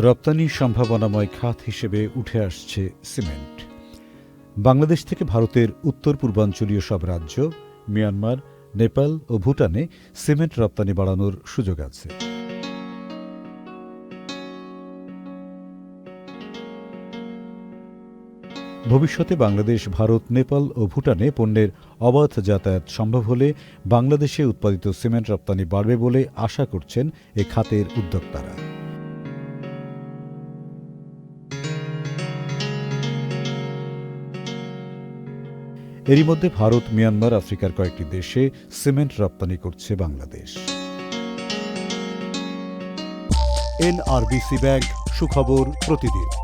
রপ্তানি সম্ভাবনাময় খাত হিসেবে উঠে আসছে সিমেন্ট। বাংলাদেশ থেকে ভারতের উত্তর পূর্বাঞ্চলীয় সব রাজ্য, মিয়ানমার, নেপাল ও ভুটানে সিমেন্ট রপ্তানি বাড়ানোর সুযোগ আছে। ভবিষ্যতে বাংলাদেশ, ভারত, নেপাল ও ভুটানে পণ্যের অবাধ যাতায়াত সম্ভব হলে বাংলাদেশে উৎপাদিত সিমেন্ট রপ্তানি বাড়বে বলে আশা করছেন এ খাতের উদ্যোক্তারা। এরই মধ্যে ভারত, মিয়ানমার, আফ্রিকার কয়েকটি দেশে সিমেন্ট রপ্তানি করছে বাংলাদেশ। NRBC ব্যাংক, সুখবর প্রতিদিন।